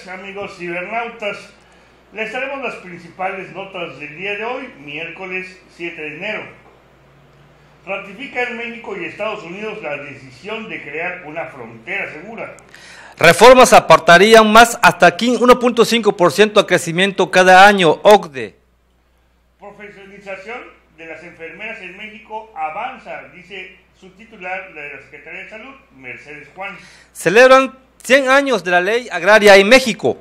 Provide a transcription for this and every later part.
días, amigos cibernautas. Les traemos las principales notas del día de hoy, miércoles 7 de enero. Ratifican México y Estados Unidos la decisión de crear una frontera segura. Reformas aportarían más hasta 1.5% a crecimiento cada año, OCDE. Profesionalización de las enfermeras en México avanza, dice su titular de la Secretaría de Salud, Mercedes Juan. Celebran 100 años de la ley agraria en México.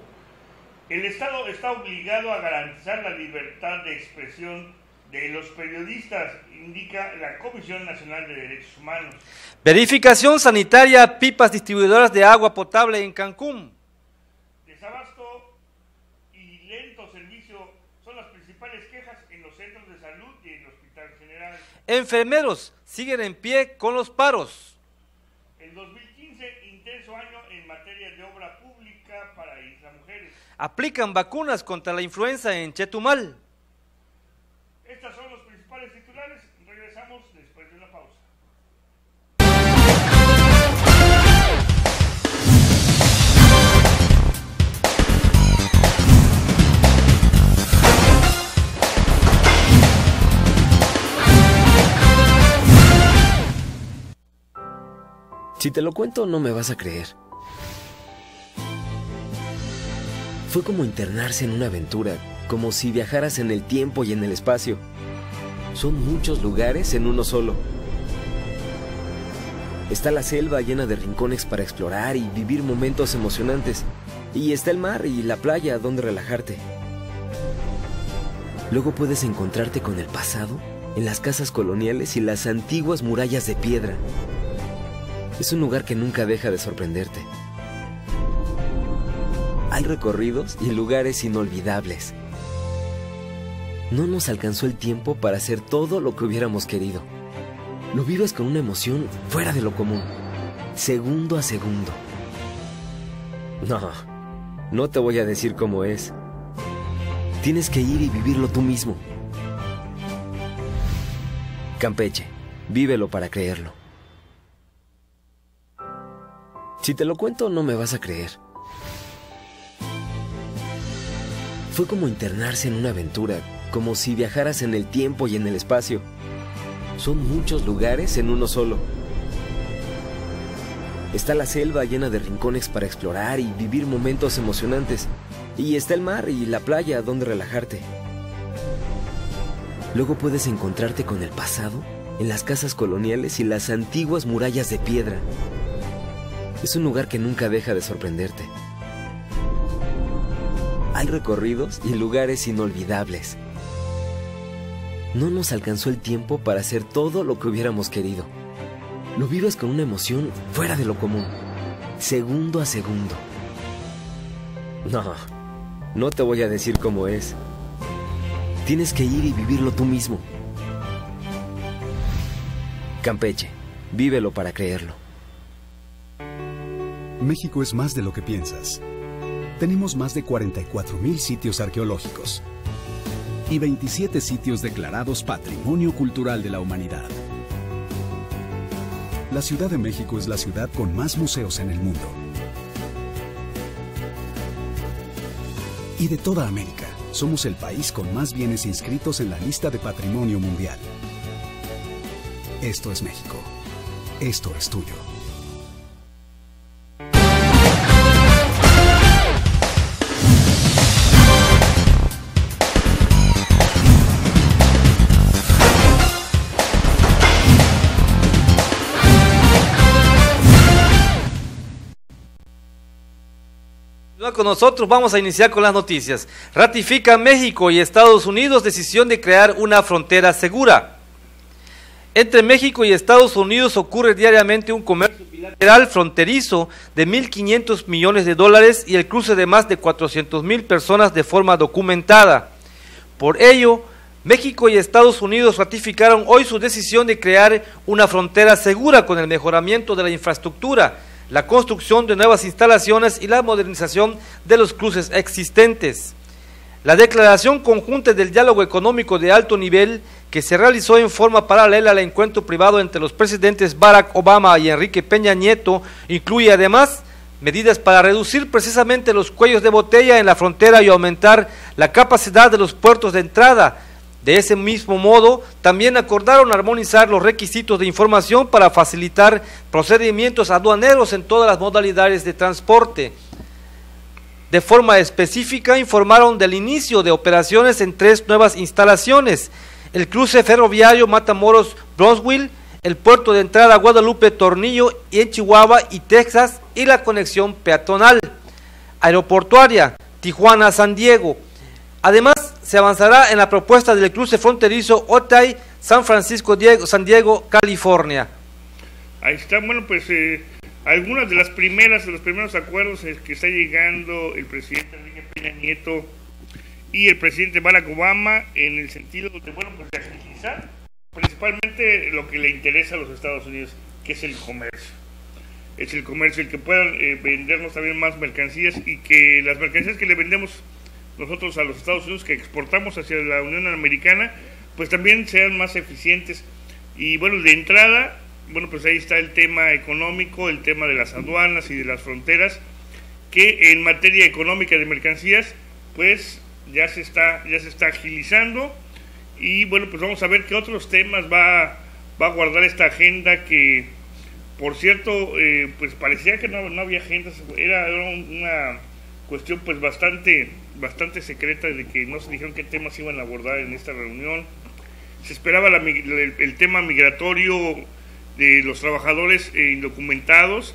El Estado está obligado a garantizar la libertad de expresión de los periodistas, indica la Comisión Nacional de Derechos Humanos. Verificación sanitaria, pipas distribuidoras de agua potable en Cancún. Desabasto y lento servicio son las principales quejas en los centros de salud y en el Hospital General. Enfermeros siguen en pie con los paros. El 2015, intenso año en materia de obra pública para Isla Mujeres. Aplican vacunas contra la influenza en Chetumal. Estas son los principales titulares. Regresamos después de una pausa. Si te lo cuento, no me vas a creer. Fue como internarse en una aventura, como si viajaras en el tiempo y en el espacio. Son muchos lugares en uno solo. Está la selva llena de rincones para explorar y vivir momentos emocionantes. Y está el mar y la playa donde relajarte. Luego puedes encontrarte con el pasado en las casas coloniales y las antiguas murallas de piedra. Es un lugar que nunca deja de sorprenderte. Hay recorridos y lugares inolvidables. No nos alcanzó el tiempo para hacer todo lo que hubiéramos querido. Lo vives con una emoción fuera de lo común, segundo a segundo. No te voy a decir cómo es. Tienes que ir y vivirlo tú mismo. Campeche, vívelo para creerlo. Si te lo cuento, no me vas a creer. Fue como internarse en una aventura, como si viajaras en el tiempo y en el espacio. Son muchos lugares en uno solo. Está la selva llena de rincones para explorar y vivir momentos emocionantes. Y está el mar y la playa donde relajarte. Luego puedes encontrarte con el pasado en las casas coloniales y las antiguas murallas de piedra. Es un lugar que nunca deja de sorprenderte. Hay recorridos y lugares inolvidables. No nos alcanzó el tiempo para hacer todo lo que hubiéramos querido. Lo vives con una emoción fuera de lo común, segundo a segundo. No te voy a decir cómo es. Tienes que ir y vivirlo tú mismo. Campeche, vívelo para creerlo. México es más de lo que piensas. Tenemos más de 44,000 sitios arqueológicos y 27 sitios declarados Patrimonio Cultural de la Humanidad. La Ciudad de México es la ciudad con más museos en el mundo. Y de toda América, somos el país con más bienes inscritos en la lista de Patrimonio Mundial. Esto es México. Esto es tuyo. Con nosotros vamos a iniciar con las noticias. Ratifica México y Estados Unidos decisión de crear una frontera segura. Entre México y Estados Unidos ocurre diariamente un comercio bilateral fronterizo de 1.500 millones de dólares y el cruce de más de 400,000 personas de forma documentada. Por ello, México y Estados Unidos ratificaron hoy su decisión de crear una frontera segura con el mejoramiento de la infraestructura, la construcción de nuevas instalaciones y la modernización de los cruces existentes. La declaración conjunta del diálogo económico de alto nivel que se realizó en forma paralela al encuentro privado entre los presidentes Barack Obama y Enrique Peña Nieto incluye además medidas para reducir precisamente los cuellos de botella en la frontera y aumentar la capacidad de los puertos de entrada. De ese mismo modo, también acordaron armonizar los requisitos de información para facilitar procedimientos aduaneros en todas las modalidades de transporte. De forma específica, informaron del inicio de operaciones en 3 nuevas instalaciones: el cruce ferroviario Matamoros-Brownsville, el puerto de entrada Guadalupe-Tornillo en Chihuahua y Texas, y la conexión peatonal aeroportuaria Tijuana-San Diego. Además, se avanzará en la propuesta del cruce fronterizo Otay-San Francisco-San Diego, California. Ahí está, bueno, pues algunas de los primeros acuerdos que está llegando el presidente Enrique Peña Nieto y el presidente Barack Obama en el sentido de, bueno, pues de agilizar principalmente lo que le interesa a los Estados Unidos, que es el comercio. Es el comercio el que puedan vendernos también más mercancías, y que las mercancías que le vendemos nosotros a los Estados Unidos, que exportamos hacia la Unión Americana, pues también sean más eficientes. Y bueno, de entrada, bueno, pues ahí está el tema económico, el tema de las aduanas y de las fronteras, que en materia económica de mercancías, pues ya se está agilizando. Y bueno, pues vamos a ver qué otros temas va a guardar esta agenda, que por cierto, pues parecía que no había agendas, era una cuestión pues bastante secreta, de que no se dijeron qué temas iban a abordar en esta reunión. Se esperaba el tema migratorio de los trabajadores indocumentados,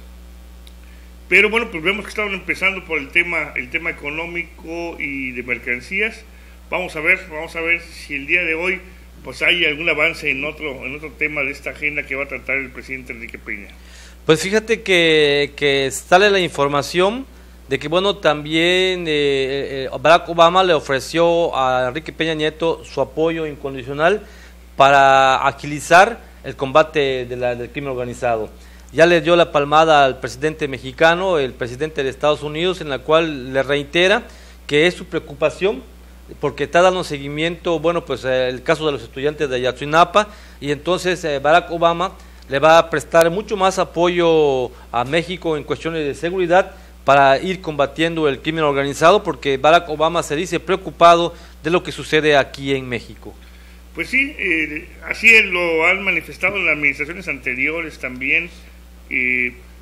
pero bueno, pues vemos que estaban empezando por el tema económico y de mercancías. Vamos a ver si el día de hoy pues hay algún avance en otro tema de esta agenda que va a tratar el presidente Enrique Peña. Pues fíjate que sale la información de que, bueno, también Barack Obama le ofreció a Enrique Peña Nieto su apoyo incondicional para agilizar el combate del crimen organizado. Ya le dio la palmada al presidente mexicano, el presidente de Estados Unidos, en la cual le reitera que es su preocupación, porque está dando seguimiento, bueno, pues el caso de los estudiantes de Ayotzinapa, y entonces Barack Obama le va a prestar mucho más apoyo a México en cuestiones de seguridad para ir combatiendo el crimen organizado, porque Barack Obama se dice preocupado de lo que sucede aquí en México. Pues sí, así lo han manifestado en las administraciones anteriores también,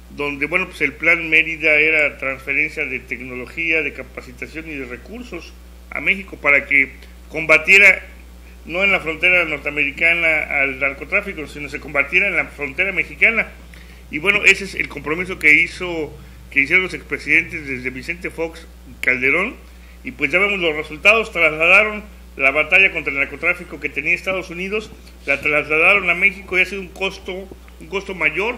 donde, bueno, pues el plan Mérida era transferencia de tecnología, de capacitación y de recursos a México para que combatiera, no en la frontera norteamericana al narcotráfico, sino se combatiera en la frontera mexicana. Y bueno, ese es el compromiso que hicieron los expresidentes desde Vicente Fox y Calderón, y pues ya vemos los resultados. Trasladaron la batalla contra el narcotráfico que tenía Estados Unidos, la trasladaron a México, y ha sido un costo mayor,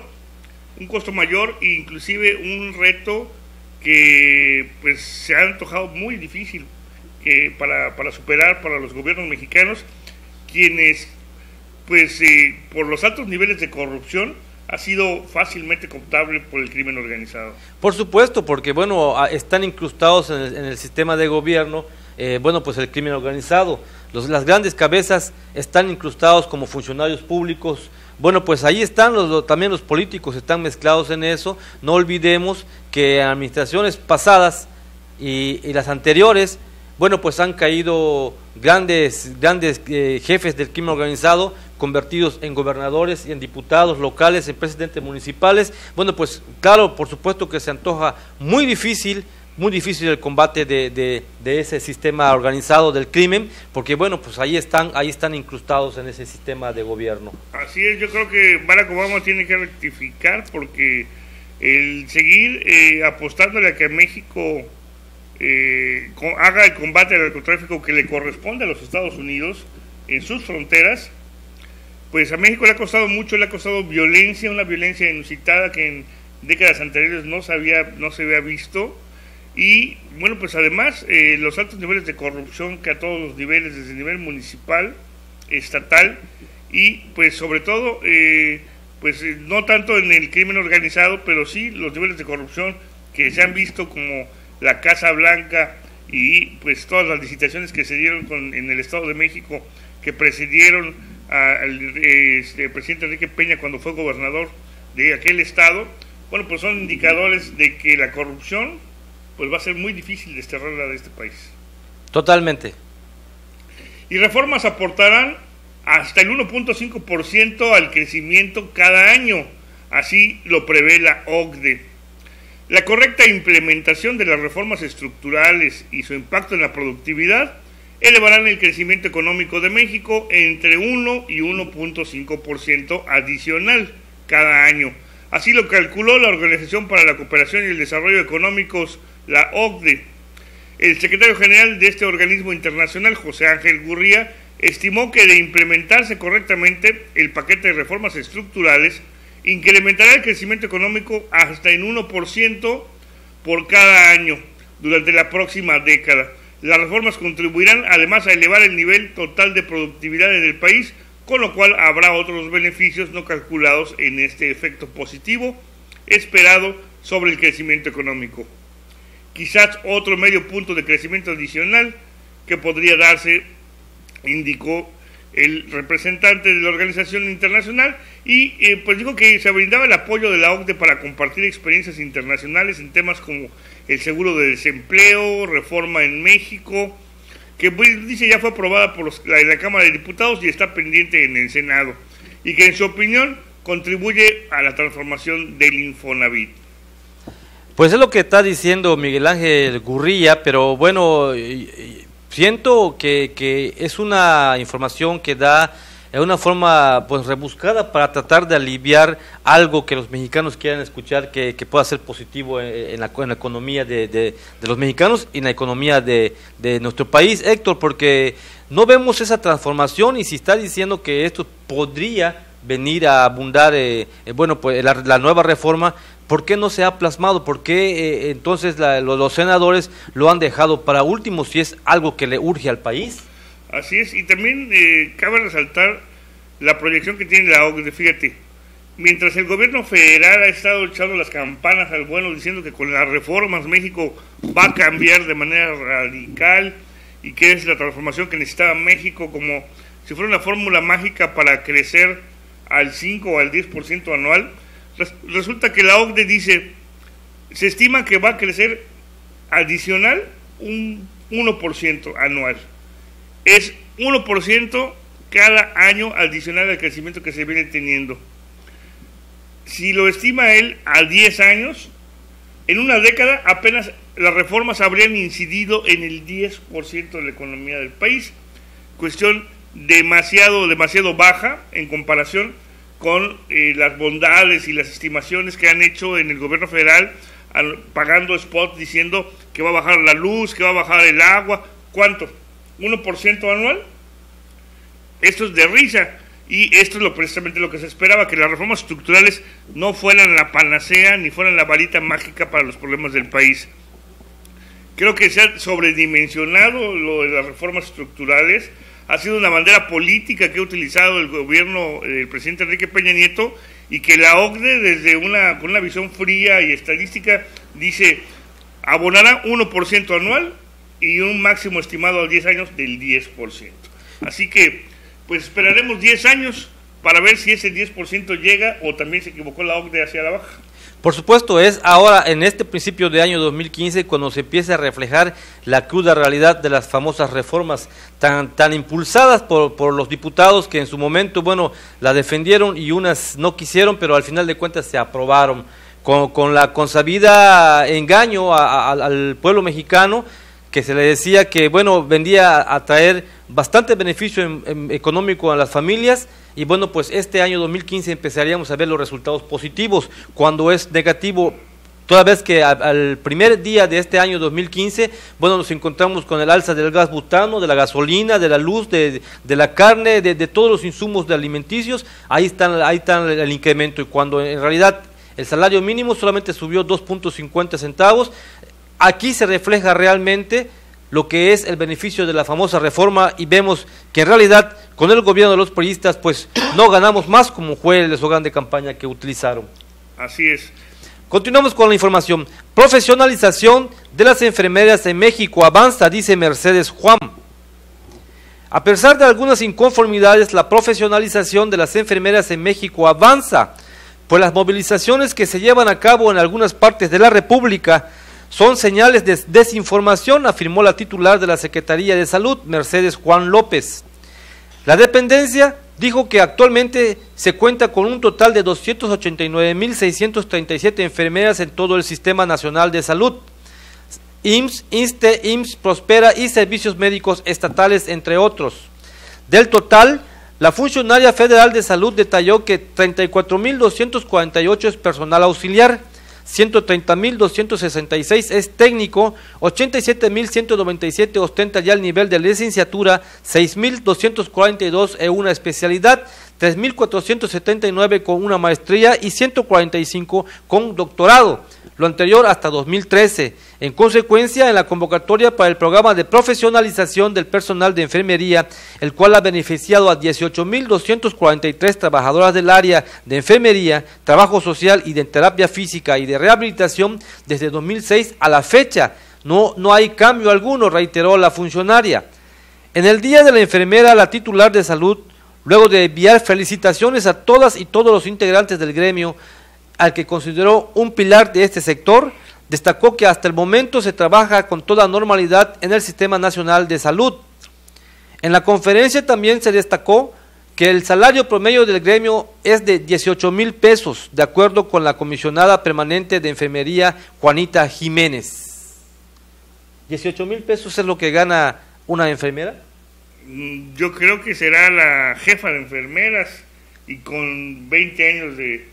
e inclusive un reto que pues se ha antojado muy difícil para superar para los gobiernos mexicanos, quienes pues por los altos niveles de corrupción ha sido fácilmente cooptable por el crimen organizado. Por supuesto, porque bueno, están incrustados en el sistema de gobierno, bueno, pues el crimen organizado. Las grandes cabezas están incrustados como funcionarios públicos. Bueno, pues ahí están también los políticos, están mezclados en eso. No olvidemos que administraciones pasadas y las anteriores, bueno, pues han caído grandes jefes del crimen organizado, convertidos en gobernadores y en diputados locales, en presidentes municipales. Bueno, pues claro, por supuesto que se antoja muy difícil el combate de ese sistema organizado del crimen, porque bueno, pues ahí están incrustados en ese sistema de gobierno. Así es, yo creo que Barack Obama tiene que rectificar, porque el seguir apostándole a que México haga el combate al narcotráfico que le corresponde a los Estados Unidos en sus fronteras, pues a México le ha costado mucho, le ha costado violencia, una violencia inusitada que en décadas anteriores no se había visto. Y bueno, pues además los altos niveles de corrupción que a todos los niveles, desde el nivel municipal, estatal, y pues sobre todo pues no tanto en el crimen organizado, pero sí los niveles de corrupción que se han visto, como la Casa Blanca y pues todas las licitaciones que se dieron en el Estado de México, que precedieron al presidente Enrique Peña cuando fue gobernador de aquel estado. bueno, pues son indicadores de que la corrupción pues va a ser muy difícil desterrarla de este país. Totalmente. Y reformas aportarán hasta el 1.5% al crecimiento cada año, así lo prevé la OCDE. La correcta implementación de las reformas estructurales y su impacto en la productividad elevarán el crecimiento económico de México entre 1 y 1.5% adicional cada año. Así lo calculó la Organización para la Cooperación y el Desarrollo Económicos, la OCDE. El secretario general de este organismo internacional, José Ángel Gurría, estimó que de implementarse correctamente el paquete de reformas estructurales, incrementará el crecimiento económico hasta en 1% por cada año durante la próxima década. Las reformas contribuirán además a elevar el nivel total de productividad en el país, con lo cual habrá otros beneficios no calculados en este efecto positivo esperado sobre el crecimiento económico. Quizás otro medio punto de crecimiento adicional que podría darse, indicó el representante de la organización internacional, y pues dijo que se brindaba el apoyo de la OCDE para compartir experiencias internacionales en temas como el seguro de desempleo, reforma en México, que pues, dice ya fue aprobada por la Cámara de Diputados y está pendiente en el Senado, y que en su opinión contribuye a la transformación del Infonavit. Pues es lo que está diciendo Miguel Ángel Gurría, pero bueno, siento que es una información que da de una forma pues rebuscada para tratar de aliviar algo que los mexicanos quieran escuchar, que pueda ser positivo en la economía de los mexicanos y en la economía de nuestro país, Héctor, porque no vemos esa transformación, y si está diciendo que esto podría venir a abundar, bueno, pues la nueva reforma, ¿por qué no se ha plasmado? ¿Por qué entonces los senadores lo han dejado para último si es algo que le urge al país? Así es, y también cabe resaltar la proyección que tiene la OCDE. Fíjate, mientras el gobierno federal ha estado echando las campanas al vuelo diciendo que con las reformas México va a cambiar de manera radical y que es la transformación que necesitaba México, como si fuera una fórmula mágica para crecer al 5 o al 10% anual, resulta que la OCDE dice, se estima que va a crecer adicional un 1% anual. Es 1% cada año adicional al crecimiento que se viene teniendo. Si lo estima él a 10 años, en una década apenas las reformas habrían incidido en el 10% de la economía del país, cuestión demasiado baja en comparación con las bondades y las estimaciones que han hecho en el gobierno federal, pagando spots diciendo que va a bajar la luz, que va a bajar el agua. ¿Cuánto? ¿1% anual? Esto es de risa, y esto es precisamente lo que se esperaba, que las reformas estructurales no fueran la panacea ni fueran la varita mágica para los problemas del país. Creo que se ha sobredimensionado lo de las reformas estructurales, ha sido una bandera política que ha utilizado el gobierno del presidente Enrique Peña Nieto, y que la OCDE con una visión fría y estadística dice abonará 1% anual y un máximo estimado a 10 años del 10%. Así que pues esperaremos 10 años para ver si ese 10% llega o también se equivocó la OCDE hacia la baja. Por supuesto, es ahora en este principio de año 2015 cuando se empieza a reflejar la cruda realidad de las famosas reformas tan impulsadas por los diputados, que en su momento, bueno, la defendieron y unas no quisieron, pero al final de cuentas se aprobaron con la consabida engaño al pueblo mexicano, que se le decía que, bueno, vendía a traer bastante beneficio económico a las familias, y bueno, pues este año 2015 empezaríamos a ver los resultados positivos, cuando es negativo, toda vez que al primer día de este año 2015, bueno, nos encontramos con el alza del gas butano, de la gasolina, de la luz, de la carne, de todos los insumos de alimenticios. Ahí está el incremento, y cuando en realidad el salario mínimo solamente subió 2.50 centavos, aquí se refleja realmente lo que es el beneficio de la famosa reforma, y vemos que en realidad con el gobierno de los priistas pues no ganamos más, como fue el eslogan de campaña que utilizaron. Así es. Continuamos con la información. Profesionalización de las enfermeras en México avanza, dice Mercedes Juan. A pesar de algunas inconformidades, la profesionalización de las enfermeras en México avanza. pues las movilizaciones que se llevan a cabo en algunas partes de la República son señales de desinformación, afirmó la titular de la Secretaría de Salud, Mercedes Juan López. La dependencia dijo que actualmente se cuenta con un total de 289.637 enfermeras en todo el Sistema Nacional de Salud, IMSS, INSSSTE, IMSS, Prospera y servicios médicos estatales, entre otros. Del total, la funcionaria federal de salud detalló que 34.248 es personal auxiliar, 130.266 es técnico, 87.197 ostenta ya el nivel de licenciatura, 6.242 en una especialidad, 3.479 con una maestría y 145 con doctorado, lo anterior hasta 2013. En consecuencia, en la convocatoria para el programa de profesionalización del personal de enfermería, el cual ha beneficiado a 18.243 trabajadoras del área de enfermería, trabajo social y de terapia física y de rehabilitación desde 2006 a la fecha, no hay cambio alguno, reiteró la funcionaria. En el Día de la Enfermera, la titular de salud, luego de enviar felicitaciones a todas y todos los integrantes del gremio, al que consideró un pilar de este sector, destacó que hasta el momento se trabaja con toda normalidad en el Sistema Nacional de Salud. En la conferencia también se destacó que el salario promedio del gremio es de 18,000 pesos, de acuerdo con la comisionada permanente de enfermería, Juanita Jiménez. ¿18,000 pesos es lo que gana una enfermera? Yo creo que será la jefa de enfermeras y con 20 años de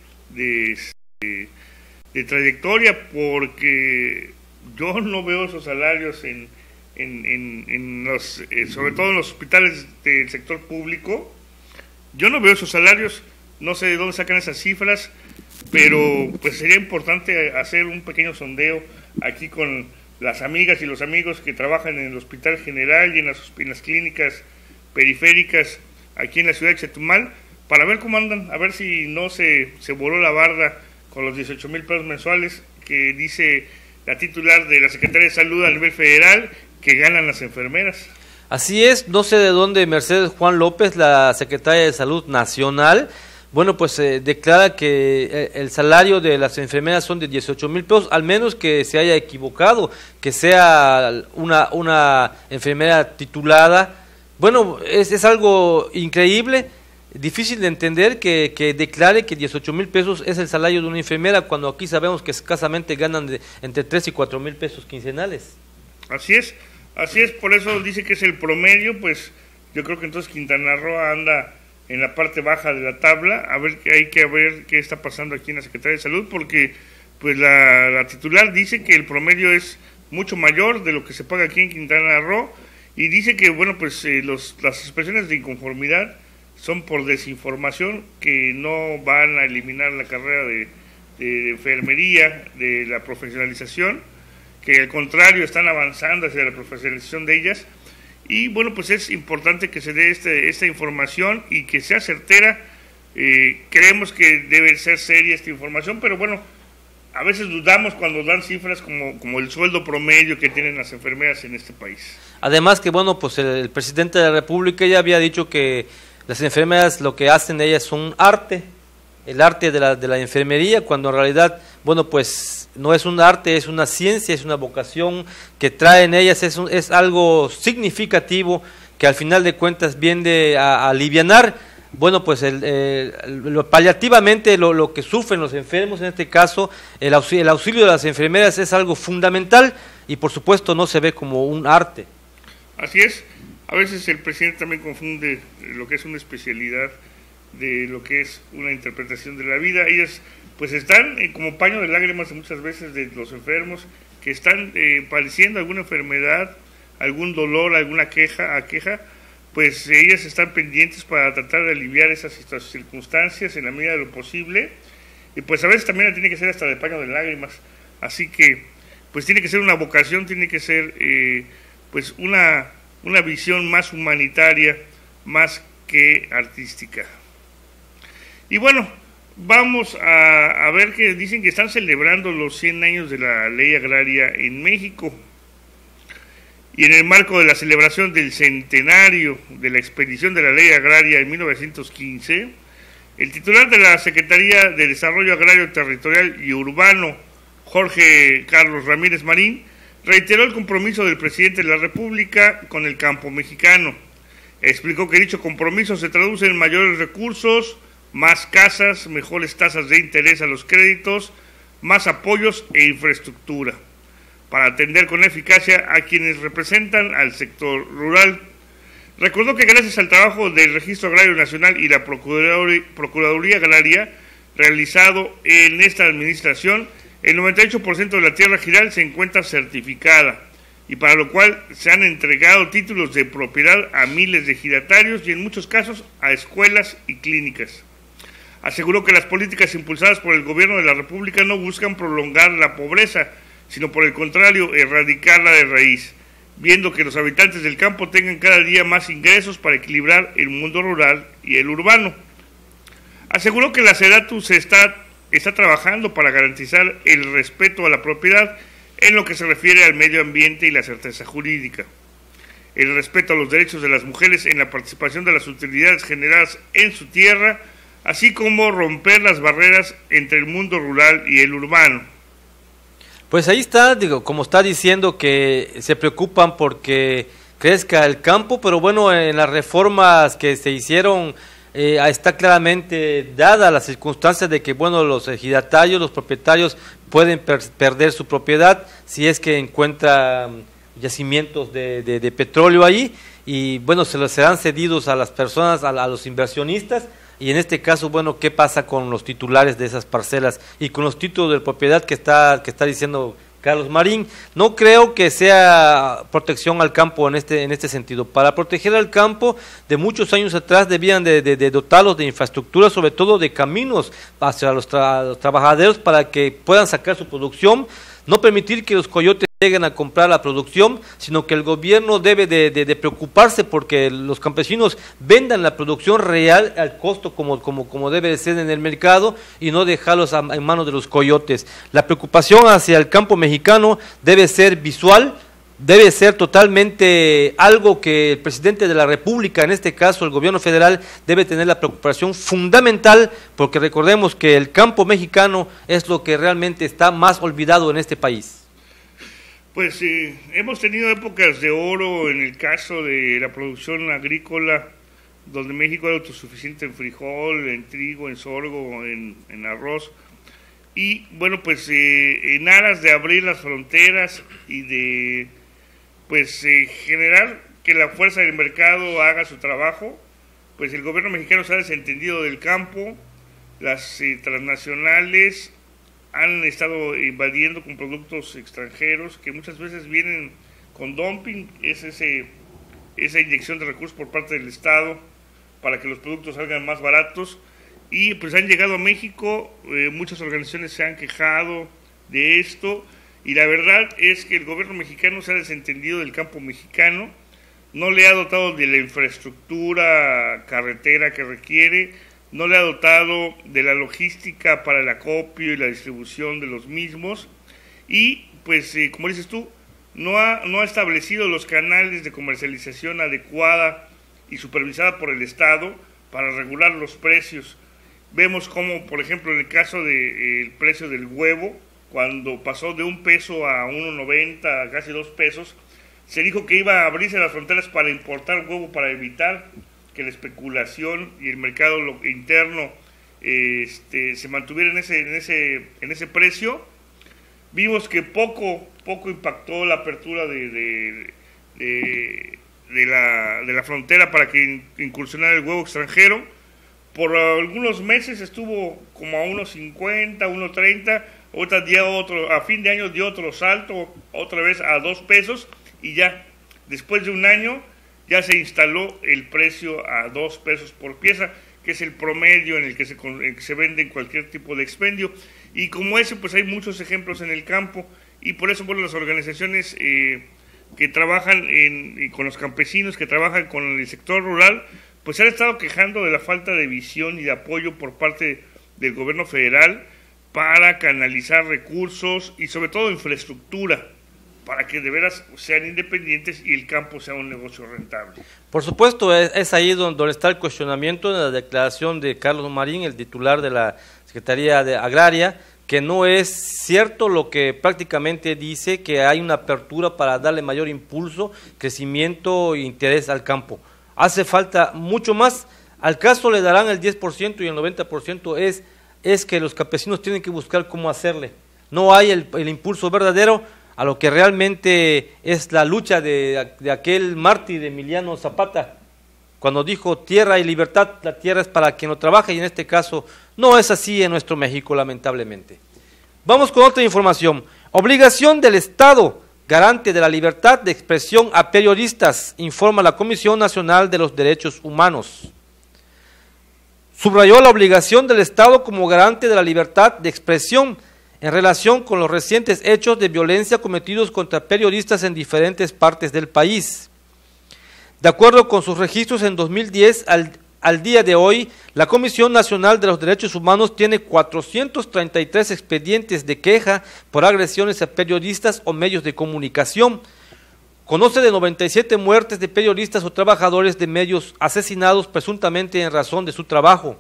trayectoria, porque yo no veo esos salarios en los, sobre todo en los hospitales del sector público. Yo no veo esos salarios, no sé de dónde sacan esas cifras, pero pues sería importante hacer un pequeño sondeo aquí con las amigas y los amigos que trabajan en el Hospital General y en las clínicas periféricas aquí en la ciudad de Chetumal, para ver cómo andan, a ver si no se voló la barda con los 18,000 pesos mensuales que dice la titular de la Secretaría de Salud a nivel federal que ganan las enfermeras. Así es, no sé de dónde Mercedes Juan López, la Secretaria de Salud Nacional, bueno, pues declara que el salario de las enfermeras son de 18,000 pesos, al menos que se haya equivocado, que sea una enfermera titulada. Bueno, es algo increíble, difícil de entender que declare que 18,000 pesos es el salario de una enfermera, cuando aquí sabemos que escasamente ganan entre 3 y 4,000 pesos quincenales. Así es, por eso dice que es el promedio. Pues yo creo que entonces Quintana Roo anda en la parte baja de la tabla. Hay que ver qué está pasando aquí en la Secretaría de Salud, porque pues la titular dice que el promedio es mucho mayor de lo que se paga aquí en Quintana Roo, y dice que bueno, pues las expresiones de inconformidad son por desinformación, que no van a eliminar la carrera de enfermería, de la profesionalización, que al contrario están avanzando hacia la profesionalización de ellas. Y bueno, pues es importante que se dé esta información y que sea certera. Creemos que debe ser seria esta información, pero bueno, a veces dudamos cuando dan cifras como el sueldo promedio que tienen las enfermeras en este país. Además que bueno, pues el presidente de la República ya había dicho que las enfermeras lo que hacen ellas es un arte, el arte de la enfermería, cuando en realidad, bueno, pues no es un arte, es una ciencia, es una vocación que traen ellas, es algo significativo que al final de cuentas viene a alivianar, bueno, pues paliativamente lo que sufren los enfermos. En este caso, el auxilio de las enfermeras es algo fundamental y por supuesto no se ve como un arte. Así es. A veces el presidente también confunde lo que es una especialidad de lo que es una interpretación de la vida. Ellos pues están como paño de lágrimas muchas veces de los enfermos que están padeciendo alguna enfermedad, algún dolor, alguna queja, pues ellas están pendientes para tratar de aliviar esas circunstancias en la medida de lo posible, y pues a veces también tiene que ser hasta de paño de lágrimas. Así que pues tiene que ser una vocación, tiene que ser pues una visión más humanitaria, más que artística. Y bueno, vamos a ver que dicen que están celebrando los 100 años de la ley agraria en México. Y en el marco de la celebración del centenario de la expedición de la ley agraria en 1915, El titular de la Secretaría de Desarrollo Agrario, Territorial y Urbano, Jorge Carlos Ramírez Marín, reiteró el compromiso del presidente de la República con el campo mexicano. Explicó que dicho compromiso se traduce en mayores recursos, más casas, mejores tasas de interés a los créditos, más apoyos e infraestructura, para atender con eficacia a quienes representan al sector rural. Recordó que gracias al trabajo del Registro Agrario Nacional y la Procuraduría Agraria realizado en esta administración, el 98% de la tierra giral se encuentra certificada, y para lo cual se han entregado títulos de propiedad a miles de giratarios y en muchos casos a escuelas y clínicas. Aseguró que las políticas impulsadas por el gobierno de la República no buscan prolongar la pobreza, sino por el contrario, erradicarla de raíz, viendo que los habitantes del campo tengan cada día más ingresos para equilibrar el mundo rural y el urbano. Aseguró que la SEDATU está trabajando para garantizar el respeto a la propiedad en lo que se refiere al medio ambiente y la certeza jurídica, el respeto a los derechos de las mujeres en la participación de las utilidades generadas en su tierra, así como romper las barreras entre el mundo rural y el urbano. Pues ahí está, como está diciendo, que se preocupan porque crezca el campo, pero bueno, en las reformas que se hicieron está claramente dada la circunstancia de que, bueno, los ejidatarios, los propietarios pueden perder su propiedad si es que encuentran yacimientos de petróleo ahí, y bueno, se los serán cedidos a las personas, a los inversionistas. Y en este caso, bueno, ¿qué pasa con los titulares de esas parcelas y con los títulos de propiedad que está diciendo Carlos Marín? No creo que sea protección al campo en este sentido. Para proteger al campo, de muchos años atrás debían de dotarlos de infraestructura, sobre todo de caminos hacia los trabajadores para que puedan sacar su producción, no permitir que los coyotes lleguen a comprar la producción, sino que el gobierno debe de preocuparse porque los campesinos vendan la producción real al costo como debe de ser en el mercado y no dejarlos en manos de los coyotes. La preocupación hacia el campo mexicano debe ser visual, debe ser totalmente algo que el presidente de la República, en este caso el gobierno federal, debe tener la preocupación fundamental, porque recordemos que el campo mexicano es lo que realmente está más olvidado en este país. Pues hemos tenido épocas de oro en el caso de la producción agrícola, donde México era autosuficiente en frijol, en trigo, en sorgo, en arroz. Y bueno, pues en aras de abrir las fronteras y de generar que la fuerza del mercado haga su trabajo, pues el gobierno mexicano se ha desentendido del campo. Las transnacionales han estado invadiendo con productos extranjeros que muchas veces vienen con dumping, es esa inyección de recursos por parte del Estado para que los productos salgan más baratos, y pues han llegado a México. Muchas organizaciones se han quejado de esto, y la verdad es que el gobierno mexicano se ha desentendido del campo mexicano, no le ha dotado de la infraestructura carretera que requiere, no le ha dotado de la logística para el acopio y la distribución de los mismos, y pues como dices tú, no ha establecido los canales de comercialización adecuada y supervisada por el Estado para regular los precios. Vemos como, por ejemplo, en el caso del precio del huevo, cuando pasó de $1 a 1.90, a casi $2, se dijo que iba a abrirse las fronteras para importar huevo para evitar que la especulación y el mercado interno se mantuviera en ese precio. Vimos que poco impactó la apertura de la frontera para que incursionara el huevo extranjero. Por algunos meses estuvo como a 1.50, 1.30, a fin de año dio otro salto, otra vez a $2, y ya después de un año ya se instaló el precio a $2 por pieza, que es el promedio en el que se vende en cualquier tipo de expendio. Y como ese, pues hay muchos ejemplos en el campo, y por eso, bueno, las organizaciones que trabajan con los campesinos, que trabajan con el sector rural, pues se han estado quejando de la falta de visión y de apoyo por parte del gobierno federal para canalizar recursos y sobre todo infraestructura para que de veras sean independientes y el campo sea un negocio rentable. Por supuesto, es ahí donde está el cuestionamiento de la declaración de Carlos Marín, el titular de la Secretaría Agraria, que no es cierto lo que prácticamente dice, que hay una apertura para darle mayor impulso, crecimiento e interés al campo. Hace falta mucho más. Al caso le darán el 10% y el 90% es que los campesinos tienen que buscar cómo hacerle. No hay el impulso verdadero a lo que realmente es la lucha de aquel mártir de Emiliano Zapata, cuando dijo tierra y libertad, la tierra es para quien lo trabaja, y en este caso no es así en nuestro México, lamentablemente. Vamos con otra información. Obligación del Estado, garante de la libertad de expresión a periodistas, informa la Comisión Nacional de los Derechos Humanos. Subrayó la obligación del Estado como garante de la libertad de expresión en relación con los recientes hechos de violencia cometidos contra periodistas en diferentes partes del país. De acuerdo con sus registros en 2010, al día de hoy, la Comisión Nacional de los Derechos Humanos tiene 433 expedientes de queja por agresiones a periodistas o medios de comunicación. Conoce de 97 muertes de periodistas o trabajadores de medios asesinados presuntamente en razón de su trabajo.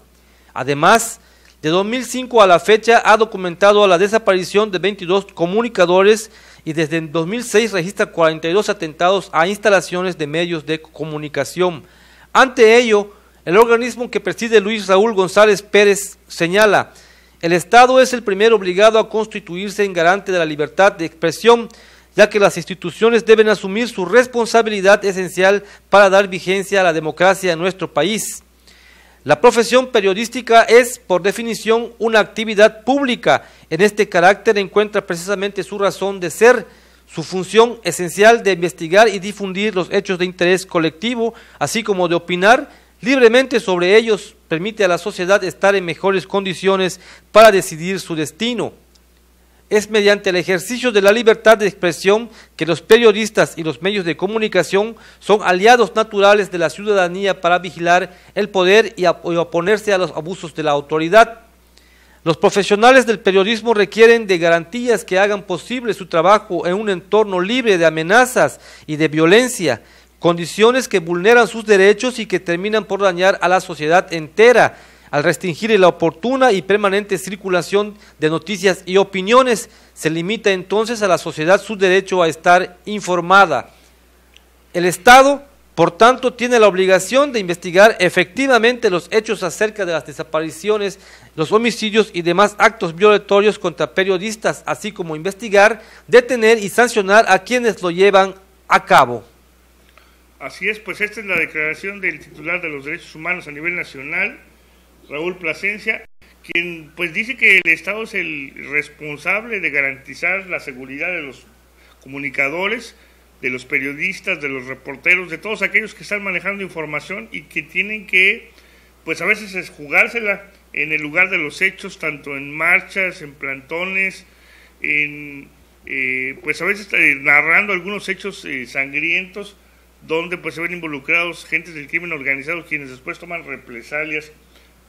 Además, de 2005 a la fecha ha documentado la desaparición de 22 comunicadores y desde 2006 registra 42 atentados a instalaciones de medios de comunicación. Ante ello, el organismo que preside Luis Raúl González Pérez señala: el Estado es el primero obligado a constituirse en garante de la libertad de expresión, ya que las instituciones deben asumir su responsabilidad esencial para dar vigencia a la democracia en nuestro país. La profesión periodística es, por definición, una actividad pública. En este carácter encuentra precisamente su razón de ser, su función esencial de investigar y difundir los hechos de interés colectivo, así como de opinar libremente sobre ellos, permite a la sociedad estar en mejores condiciones para decidir su destino. Es mediante el ejercicio de la libertad de expresión que los periodistas y los medios de comunicación son aliados naturales de la ciudadanía para vigilar el poder y oponerse a los abusos de la autoridad. Los profesionales del periodismo requieren de garantías que hagan posible su trabajo en un entorno libre de amenazas y de violencia, condiciones que vulneran sus derechos y que terminan por dañar a la sociedad entera, al restringir la oportuna y permanente circulación de noticias y opiniones. Se limita entonces a la sociedad su derecho a estar informada. El Estado, por tanto, tiene la obligación de investigar efectivamente los hechos acerca de las desapariciones, los homicidios y demás actos violatorios contra periodistas, así como investigar, detener y sancionar a quienes lo llevan a cabo. Así es, pues esta es la declaración del titular de los derechos humanos a nivel nacional, Raúl Plasencia, quien pues dice que el Estado es el responsable de garantizar la seguridad de los comunicadores, de los periodistas, de los reporteros, de todos aquellos que están manejando información y que tienen que, pues a veces es jugársela en el lugar de los hechos, tanto en marchas, en plantones, pues a veces narrando algunos hechos sangrientos, donde pues se ven involucrados gentes del crimen organizado, quienes después toman represalias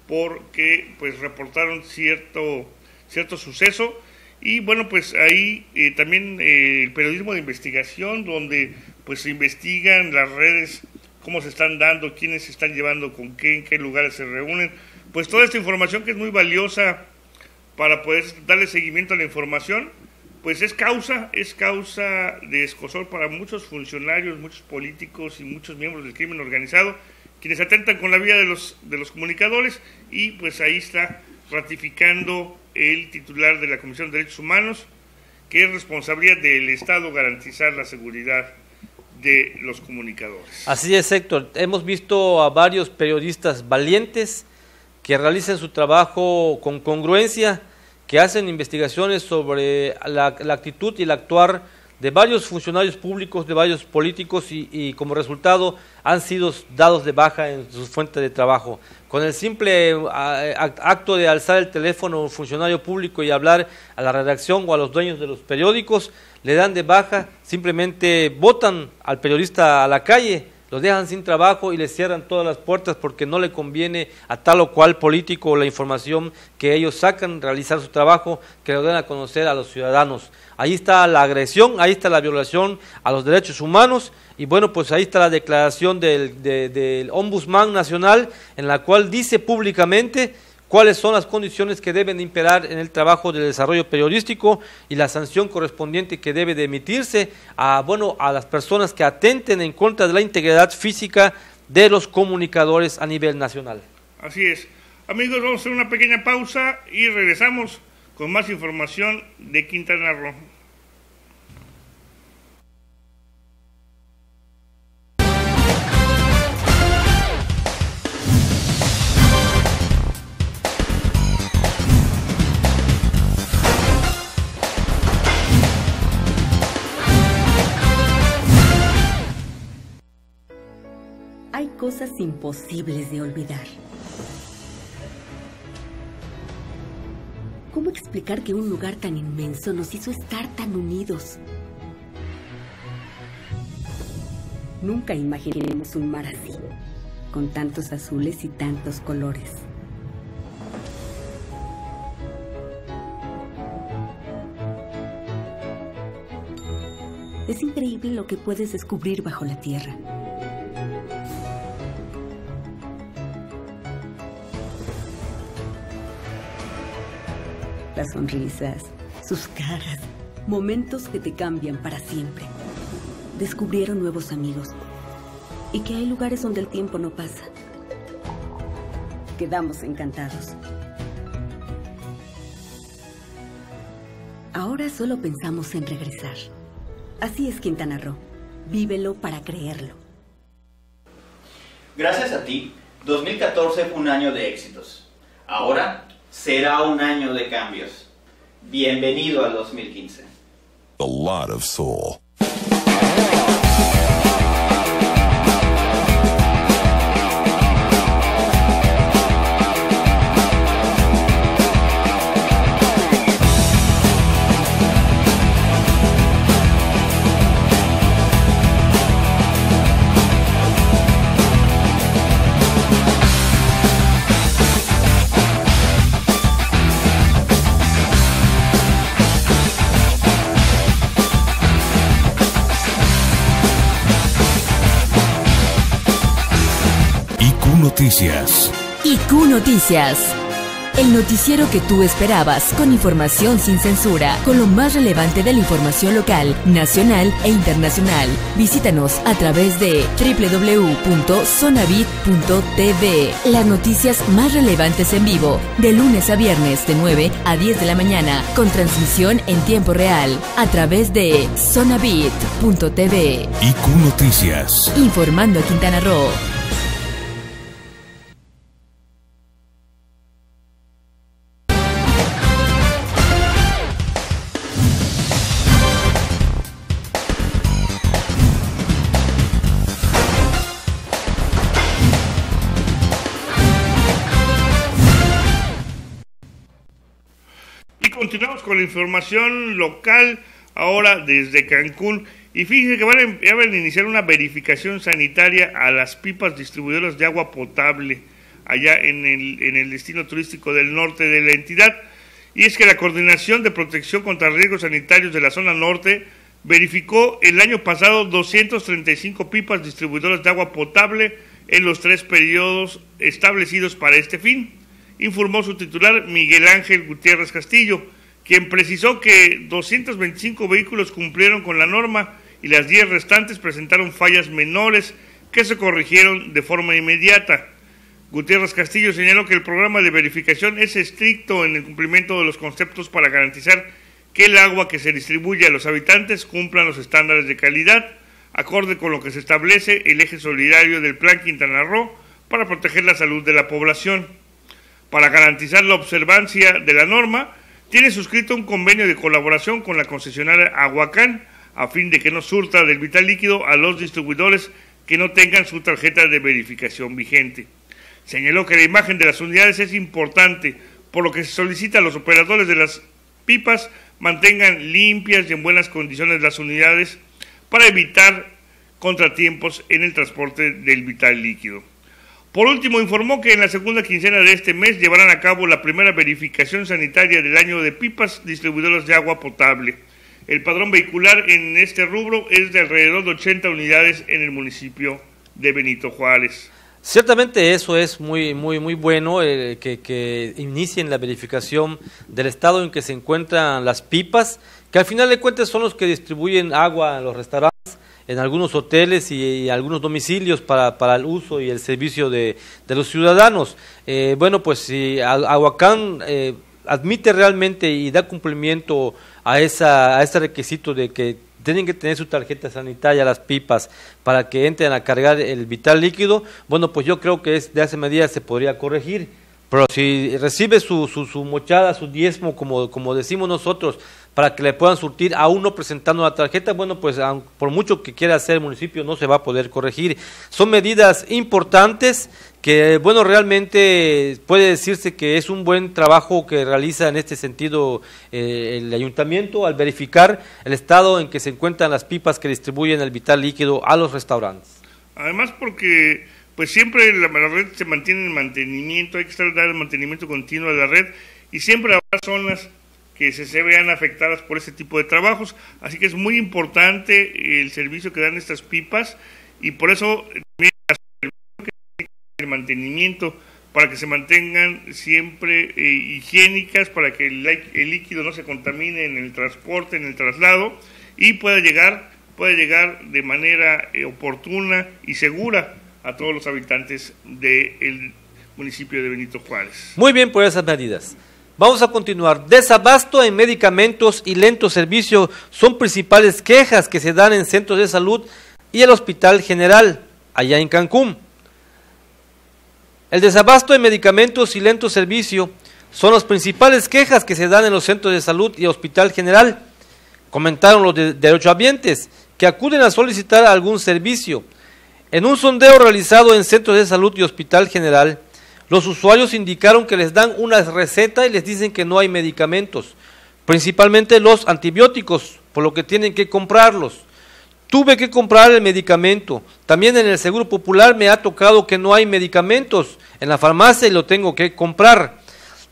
porque pues reportaron cierto suceso. Y bueno, pues ahí también el periodismo de investigación, donde pues se investigan las redes, cómo se están dando, quiénes se están llevando con qué, en qué lugares se reúnen, pues toda esta información que es muy valiosa para poder darle seguimiento a la información, pues es causa de escozor para muchos funcionarios, muchos políticos y muchos miembros del crimen organizado, quienes atentan con la vida de los comunicadores. Y pues ahí está ratificando el titular de la Comisión de Derechos Humanos, que es responsabilidad del Estado garantizar la seguridad de los comunicadores. Así es, Héctor. Hemos visto a varios periodistas valientes que realizan su trabajo con congruencia, que hacen investigaciones sobre la actitud y el actuar de varios funcionarios públicos, de varios políticos, y como resultado han sido dados de baja en su fuente de trabajo. Con el simple acto de alzar el teléfono a un funcionario público y hablar a la redacción o a los dueños de los periódicos, le dan de baja, simplemente botan al periodista a la calle, los dejan sin trabajo y les cierran todas las puertas porque no le conviene a tal o cual político la información que ellos sacan, realizar su trabajo, que lo den a conocer a los ciudadanos. Ahí está la agresión, ahí está la violación a los derechos humanos, y bueno, pues ahí está la declaración del Ombudsman Nacional, en la cual dice públicamente cuáles son las condiciones que deben imperar en el trabajo del desarrollo periodístico y la sanción correspondiente que debe de emitirse a las personas que atenten en contra de la integridad física de los comunicadores a nivel nacional. Así es. Amigos, vamos a hacer una pequeña pausa y regresamos con más información de Quintana Roo. Hay cosas imposibles de olvidar. ¿Cómo explicar que un lugar tan inmenso nos hizo estar tan unidos? Nunca imaginemos un mar así, con tantos azules y tantos colores. Es increíble lo que puedes descubrir bajo la tierra. Las sonrisas, sus caras, momentos que te cambian para siempre. Descubrieron nuevos amigos y que hay lugares donde el tiempo no pasa. Quedamos encantados. Ahora solo pensamos en regresar. Así es Quintana Roo. Vívelo para creerlo. Gracias a ti, 2014 fue un año de éxitos. Ahora será un año de cambios. Bienvenido al 2015. A lot of soul. Noticias. IQ Noticias. El noticiero que tú esperabas, con información sin censura, con lo más relevante de la información local, nacional e internacional. Visítanos a través de www.zonabit.tv. Las noticias más relevantes en vivo, de lunes a viernes de 9 a 10 de la mañana, con transmisión en tiempo real, a través de zonabit.tv. IQ Noticias. Informando a Quintana Roo. Continuamos con la información local, ahora desde Cancún, y fíjense que van a iniciar una verificación sanitaria a las pipas distribuidoras de agua potable allá en el destino turístico del norte de la entidad. Y es que la Coordinación de Protección contra Riesgos Sanitarios de la zona norte verificó el año pasado 235 pipas distribuidoras de agua potable en los 3 periodos establecidos para este fin, informó su titular Miguel Ángel Gutiérrez Castillo, quien precisó que 225 vehículos cumplieron con la norma y las 10 restantes presentaron fallas menores que se corrigieron de forma inmediata. Gutiérrez Castillo señaló que el programa de verificación es estricto en el cumplimiento de los conceptos para garantizar que el agua que se distribuye a los habitantes cumpla los estándares de calidad, acorde con lo que se establece el eje solidario del Plan Quintana Roo para proteger la salud de la población. Para garantizar la observancia de la norma, tiene suscrito un convenio de colaboración con la concesionaria Aguacán a fin de que no surta del vital líquido a los distribuidores que no tengan su tarjeta de verificación vigente. Señaló que la imagen de las unidades es importante, por lo que se solicita a los operadores de las pipas mantengan limpias y en buenas condiciones las unidades para evitar contratiempos en el transporte del vital líquido. Por último, informó que en la segunda quincena de este mes llevarán a cabo la primera verificación sanitaria del año de pipas distribuidoras de agua potable. El padrón vehicular en este rubro es de alrededor de 80 unidades en el municipio de Benito Juárez. Ciertamente eso es muy bueno, que inicien la verificación del estado en que se encuentran las pipas, que al final de cuentas son los que distribuyen agua a los restaurantes, en algunos hoteles y algunos domicilios para el uso y el servicio de los ciudadanos. Bueno, pues si Aguacán admite realmente y da cumplimiento a ese requisito de que tienen que tener su tarjeta sanitaria las pipas para que entren a cargar el vital líquido, bueno, pues yo creo que de hace medidas se podría corregir. Pero si recibe su mochada, su diezmo, como decimos nosotros, para que le puedan surtir, aún no presentando la tarjeta, bueno, pues por mucho que quiera hacer el municipio, no se va a poder corregir. Son medidas importantes que, bueno, realmente puede decirse que es un buen trabajo que realiza en este sentido el ayuntamiento al verificar el estado en que se encuentran las pipas que distribuyen el vital líquido a los restaurantes. Además, porque pues siempre la red se mantiene en mantenimiento, hay que estar dando mantenimiento continuo de la red, y siempre habrá zonas que se vean afectadas por ese tipo de trabajos, así que es muy importante el servicio que dan estas pipas, y por eso también el mantenimiento, para que se mantengan siempre higiénicas, para que el líquido no se contamine en el transporte, en el traslado, y pueda llegar de manera oportuna y segura a todos los habitantes del municipio de Benito Juárez. Muy bien por esas medidas. Vamos a continuar. Desabasto en medicamentos y lento servicio son principales quejas que se dan en centros de salud y el Hospital General, allá en Cancún. El desabasto en medicamentos y lento servicio son las principales quejas que se dan en los centros de salud y Hospital General, comentaron los derechohabientes que acuden a solicitar algún servicio. En un sondeo realizado en centros de salud y Hospital General, los usuarios indicaron que les dan una receta y les dicen que no hay medicamentos, principalmente los antibióticos, por lo que tienen que comprarlos. Tuve que comprar el medicamento. También en el Seguro Popular me ha tocado que no hay medicamentos en la farmacia y lo tengo que comprar.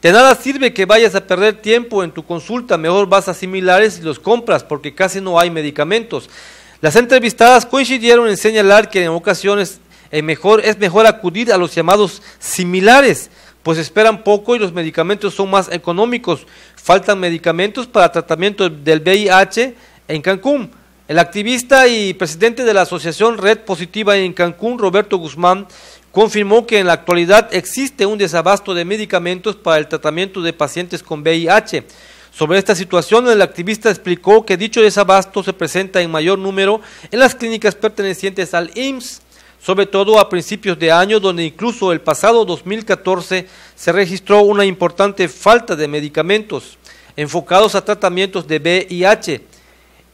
De nada sirve que vayas a perder tiempo en tu consulta, mejor vas a similares y los compras porque casi no hay medicamentos. Las entrevistadas coincidieron en señalar que en ocasiones es mejor acudir a los llamados similares, pues esperan poco y los medicamentos son más económicos. Faltan medicamentos para tratamiento del VIH en Cancún. El activista y presidente de la Asociación Red Positiva en Cancún, Roberto Guzmán, confirmó que en la actualidad existe un desabasto de medicamentos para el tratamiento de pacientes con VIH. Sobre esta situación, el activista explicó que dicho desabasto se presenta en mayor número en las clínicas pertenecientes al IMSS, sobre todo a principios de año, donde incluso el pasado 2014 se registró una importante falta de medicamentos enfocados a tratamientos de VIH.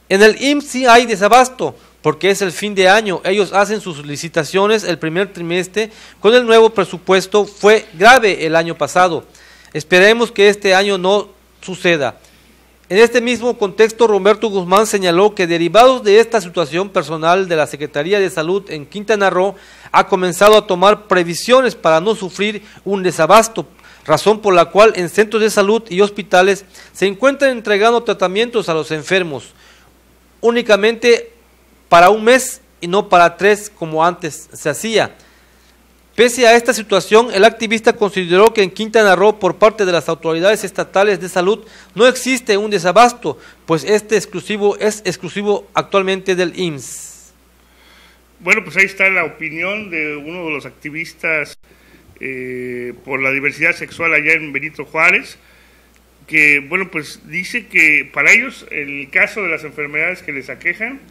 En el IMSS sí hay desabasto, porque es el fin de año, ellos hacen sus licitaciones el primer trimestre, con el nuevo presupuesto fue grave el año pasado. Esperemos que este año no suceda. En este mismo contexto, Roberto Guzmán señaló que derivados de esta situación personal de la Secretaría de Salud en Quintana Roo, ha comenzado a tomar previsiones para no sufrir un desabasto, razón por la cual en centros de salud y hospitales se encuentran entregando tratamientos a los enfermos, únicamente para un mes y no para 3 como antes se hacía. Pese a esta situación, el activista consideró que en Quintana Roo, por parte de las autoridades estatales de salud, no existe un desabasto, pues este es exclusivo actualmente del IMSS. Bueno, pues ahí está la opinión de uno de los activistas por la diversidad sexual allá en Benito Juárez, que, bueno, pues dice que para ellos, el caso de las enfermedades que les aquejan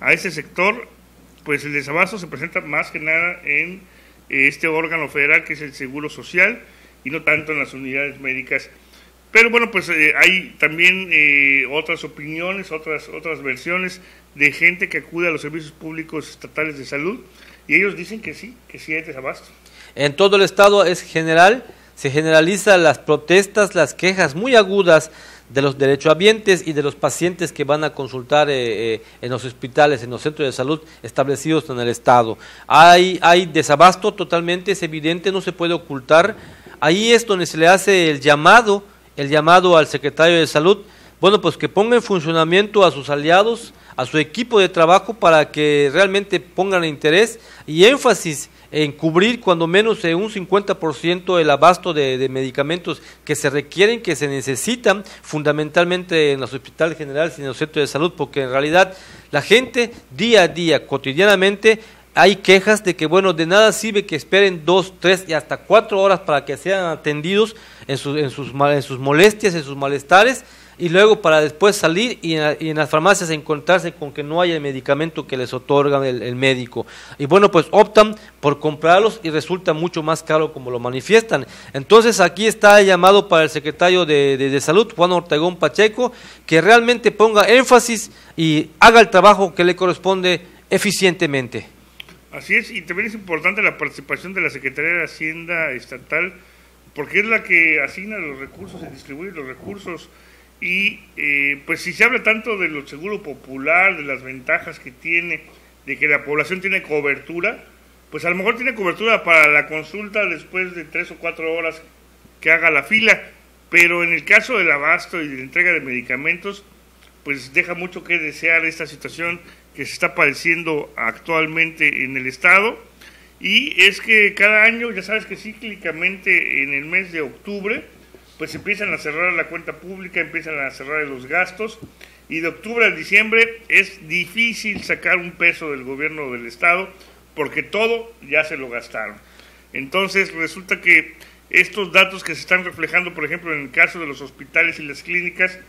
a ese sector, pues el desabasto se presenta más que nada en este órgano federal que es el Seguro Social y no tanto en las unidades médicas. Pero bueno, pues hay también otras opiniones, otras versiones de gente que acude a los servicios públicos estatales de salud y ellos dicen que sí hay desabasto. En todo el estado es general, se generalizan las protestas, las quejas muy agudas de los derechohabientes y de los pacientes que van a consultar en los hospitales, en los centros de salud establecidos en el Estado. Hay desabasto totalmente, es evidente, no se puede ocultar. Ahí es donde se le hace el llamado al secretario de Salud, bueno, pues que ponga en funcionamiento a sus aliados, a su equipo de trabajo para que realmente pongan interés y énfasis en cubrir cuando menos un 50% el abasto de medicamentos que se requieren, que se necesitan fundamentalmente en los hospitales generales y en los centros de salud, porque en realidad la gente día a día, cotidianamente, hay quejas de que, bueno, de nada sirve que esperen 2, 3 y hasta 4 horas para que sean atendidos en sus molestias, en sus malestares, y luego para después salir y en las farmacias encontrarse con que no hay el medicamento que les otorga el médico. Y bueno, pues optan por comprarlos y resulta mucho más caro como lo manifiestan. Entonces aquí está el llamado para el secretario de Salud, Juan Ortegón Pacheco, que realmente ponga énfasis y haga el trabajo que le corresponde eficientemente. Así es, y también es importante la participación de la Secretaría de Hacienda Estatal, porque es la que asigna los recursos y distribuye los recursos. Y pues si se habla tanto de lo seguro popular, de las ventajas que tiene, de que la población tiene cobertura, pues a lo mejor tiene cobertura para la consulta después de 3 o 4 horas que haga la fila, pero en el caso del abasto y de la entrega de medicamentos, pues deja mucho que desear esta situación que se está padeciendo actualmente en el Estado. Y es que cada año, ya sabes que cíclicamente en el mes de octubre, pues empiezan a cerrar la cuenta pública, empiezan a cerrar los gastos, y de octubre a diciembre es difícil sacar un peso del gobierno del Estado, porque todo ya se lo gastaron. Entonces resulta que estos datos que se están reflejando, por ejemplo, en el caso de los hospitales y las clínicas,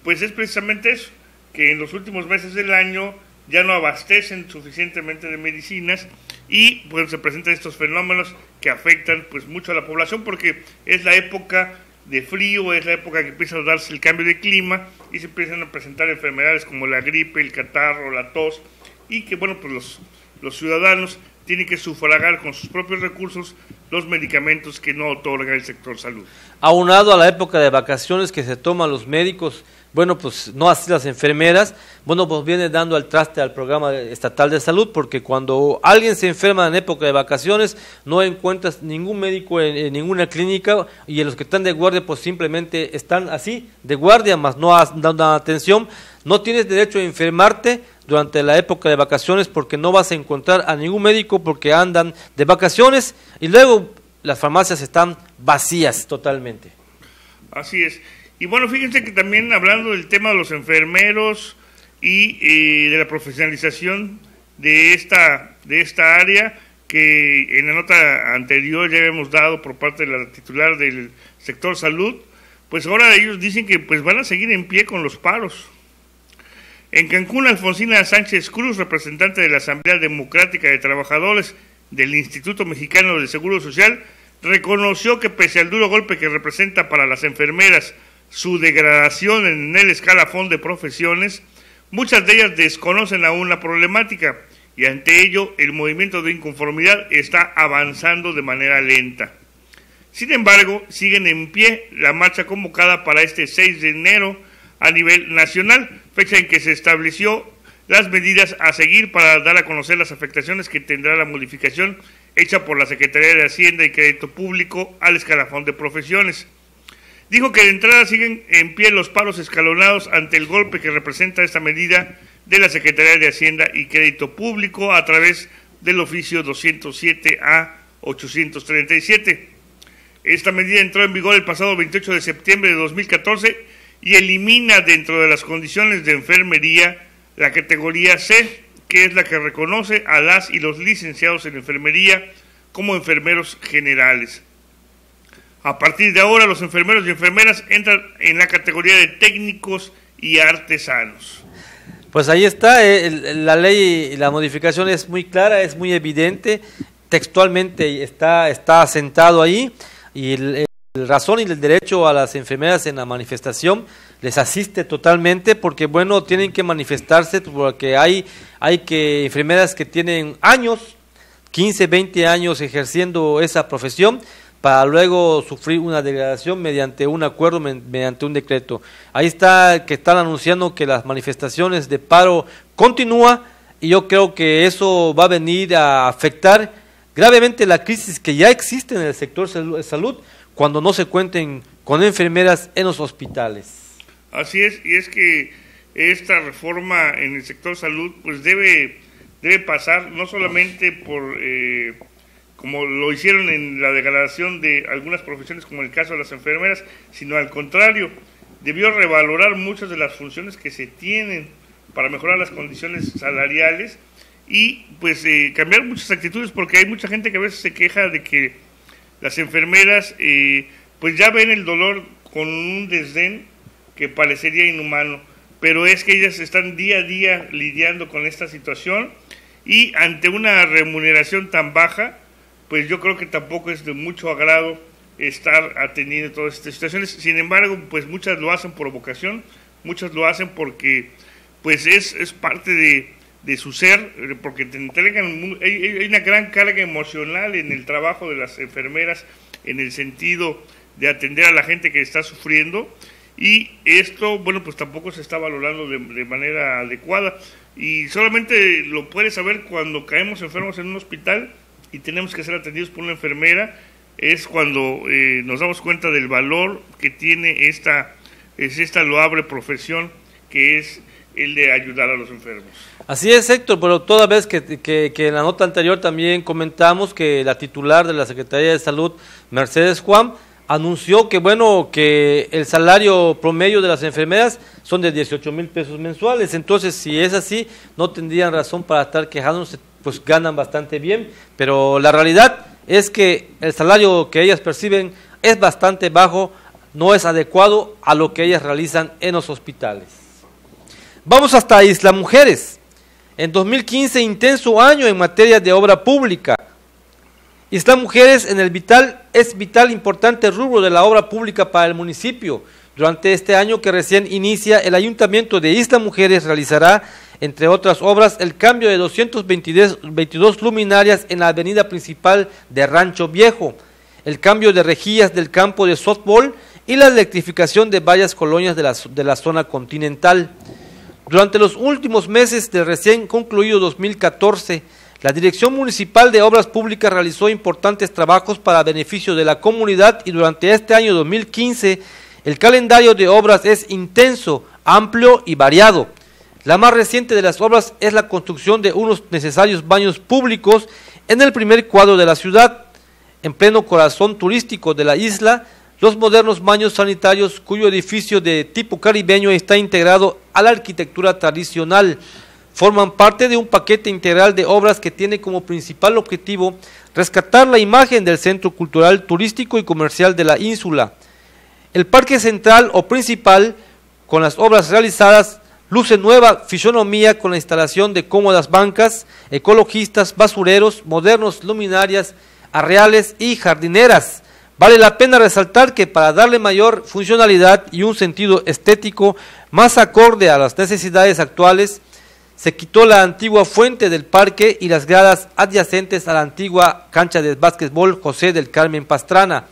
pues es precisamente eso, que en los últimos meses del año ya no abastecen suficientemente de medicinas, y pues se presentan estos fenómenos que afectan pues mucho a la población, porque es la época de frío, es la época que empieza a darse el cambio de clima y se empiezan a presentar enfermedades como la gripe, el catarro, la tos, y que bueno, pues los ciudadanos tienen que sufragar con sus propios recursos los medicamentos que no otorga el sector salud. Aunado a la época de vacaciones que se toman los médicos, bueno, pues no así las enfermeras, bueno, pues viene dando al traste al programa estatal de salud, porque cuando alguien se enferma en época de vacaciones, no encuentras ningún médico en ninguna clínica, y los que están de guardia, pues simplemente están así, de guardia, más no dan atención. No tienes derecho a enfermarte durante la época de vacaciones, porque no vas a encontrar a ningún médico, porque andan de vacaciones, y luego las farmacias están vacías totalmente. Así es. Y bueno, fíjense que también hablando del tema de los enfermeros y de la profesionalización de esta área, que en la nota anterior ya habíamos dado por parte de la titular del sector salud, pues ahora ellos dicen que pues van a seguir en pie con los paros. En Cancún, Alfonsina Sánchez Cruz, representante de la Asamblea Democrática de Trabajadores del Instituto Mexicano del Seguro Social, reconoció que pese al duro golpe que representa para las enfermeras su degradación en el escalafón de profesiones, muchas de ellas desconocen aún la problemática, y ante ello el movimiento de inconformidad está avanzando de manera lenta. Sin embargo, siguen en pie la marcha convocada para este 6 de enero a nivel nacional, fecha en que se estableció las medidas a seguir para dar a conocer las afectaciones que tendrá la modificación hecha por la Secretaría de Hacienda y Crédito Público al escalafón de profesiones. Dijo que de entrada siguen en pie los paros escalonados ante el golpe que representa esta medida de la Secretaría de Hacienda y Crédito Público a través del oficio 207A-837. Esta medida entró en vigor el pasado 28 de septiembre de 2014 y elimina dentro de las condiciones de enfermería la categoría C, que es la que reconoce a las y los licenciados en enfermería como enfermeros generales. A partir de ahora, los enfermeros y enfermeras entran en la categoría de técnicos y artesanos. Pues ahí está, la ley, la modificación es muy clara, es muy evidente, textualmente está asentado ahí, y el razón y el derecho a las enfermeras en la manifestación les asiste totalmente, porque bueno, tienen que manifestarse, porque hay enfermeras que tienen años, 15, 20 años ejerciendo esa profesión, para luego sufrir una degradación mediante un acuerdo, mediante un decreto. Ahí está que están anunciando que las manifestaciones de paro continúan, y yo creo que eso va a venir a afectar gravemente la crisis que ya existe en el sector de salud cuando no se cuenten con enfermeras en los hospitales. Así es, y es que esta reforma en el sector salud pues debe pasar no solamente por como lo hicieron en la degradación de algunas profesiones como el caso de las enfermeras, sino al contrario, debió revalorar muchas de las funciones que se tienen para mejorar las condiciones salariales y pues cambiar muchas actitudes, porque hay mucha gente que a veces se queja de que las enfermeras pues ya ven el dolor con un desdén que parecería inhumano, pero es que ellas están día a día lidiando con esta situación y ante una remuneración tan baja, pues yo creo que tampoco es de mucho agrado estar atendiendo todas estas situaciones. Sin embargo, pues muchas lo hacen por vocación, muchas lo hacen porque pues es parte de su ser, porque te entregan, hay una gran carga emocional en el trabajo de las enfermeras, en el sentido de atender a la gente que está sufriendo, y esto, bueno, pues tampoco se está valorando de manera adecuada, y solamente lo puedes saber cuando caemos enfermos en un hospital y tenemos que ser atendidos por una enfermera, es cuando nos damos cuenta del valor que tiene esta loable profesión que es el de ayudar a los enfermos. Así es, Héctor, pero toda vez que en la nota anterior también comentamos que la titular de la Secretaría de Salud, Mercedes Juan, anunció que bueno, que el salario promedio de las enfermeras son de 18,000 pesos mensuales. Entonces, si es así, no tendrían razón para estar quejándose, pues ganan bastante bien, pero la realidad es que el salario que ellas perciben es bastante bajo, no es adecuado a lo que ellas realizan en los hospitales. Vamos hasta Isla Mujeres. En 2015, intenso año en materia de obra pública. Isla Mujeres es vital importante rubro de la obra pública para el municipio. Durante este año que recién inicia, el Ayuntamiento de Isla Mujeres realizará, entre otras obras, el cambio de 222 luminarias en la avenida principal de Rancho Viejo, el cambio de rejillas del campo de softball y la electrificación de varias colonias de la zona continental. Durante los últimos meses del recién concluido 2014, la Dirección Municipal de Obras Públicas realizó importantes trabajos para beneficio de la comunidad y durante este año 2015 el calendario de obras es intenso, amplio y variado. La más reciente de las obras es la construcción de unos necesarios baños públicos en el primer cuadro de la ciudad, en pleno corazón turístico de la isla. Los modernos baños sanitarios, cuyo edificio de tipo caribeño está integrado a la arquitectura tradicional, forman parte de un paquete integral de obras que tiene como principal objetivo rescatar la imagen del centro cultural, turístico y comercial de la ínsula. El parque central o principal, con las obras realizadas, luce nueva fisonomía con la instalación de cómodas bancas, ecologistas, basureros, modernos luminarias, arreales y jardineras. Vale la pena resaltar que para darle mayor funcionalidad y un sentido estético más acorde a las necesidades actuales, se quitó la antigua fuente del parque y las gradas adyacentes a la antigua cancha de básquetbol José del Carmen Pastrana.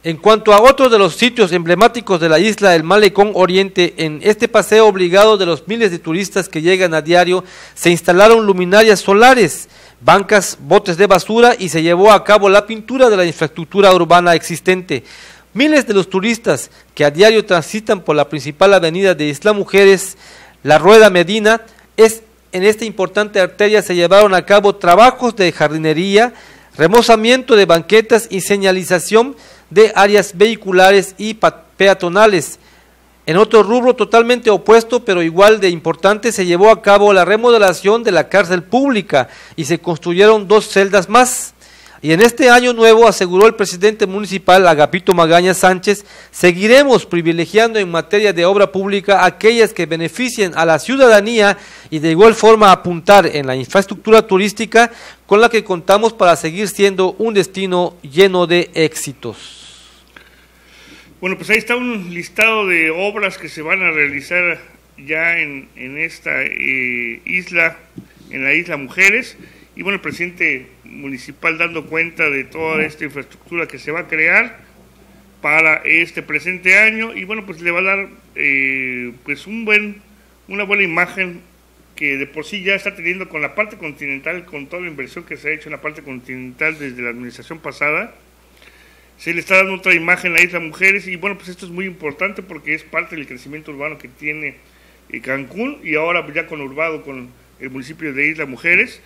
En cuanto a otro de los sitios emblemáticos de la isla, el Malecón Oriente, en este paseo obligado de los miles de turistas que llegan a diario, se instalaron luminarias solares, bancas, botes de basura y se llevó a cabo la pintura de la infraestructura urbana existente. Miles de los turistas que a diario transitan por la principal avenida de Isla Mujeres, la Rueda Medina, en esta importante arteria se llevaron a cabo trabajos de jardinería, remozamiento de banquetas y señalización de áreas vehiculares y peatonales. En otro rubro totalmente opuesto, pero igual de importante, se llevó a cabo la remodelación de la cárcel pública y se construyeron 2 celdas más. Y en este año nuevo, aseguró el presidente municipal Agapito Magaña Sánchez, seguiremos privilegiando en materia de obra pública aquellas que beneficien a la ciudadanía y de igual forma apuntar en la infraestructura turística con la que contamos para seguir siendo un destino lleno de éxitos. Bueno, pues ahí está un listado de obras que se van a realizar ya en esta isla, en la Isla Mujeres. Y bueno, el presidente municipal dando cuenta de toda esta infraestructura que se va a crear para este presente año, y bueno, pues le va a dar pues una buena imagen que de por sí ya está teniendo con la parte continental, con toda la inversión que se ha hecho en la parte continental desde la administración pasada. Se le está dando otra imagen a Isla Mujeres, y bueno, pues esto es muy importante porque es parte del crecimiento urbano que tiene Cancún, y ahora ya conurbado con el municipio de Isla Mujeres,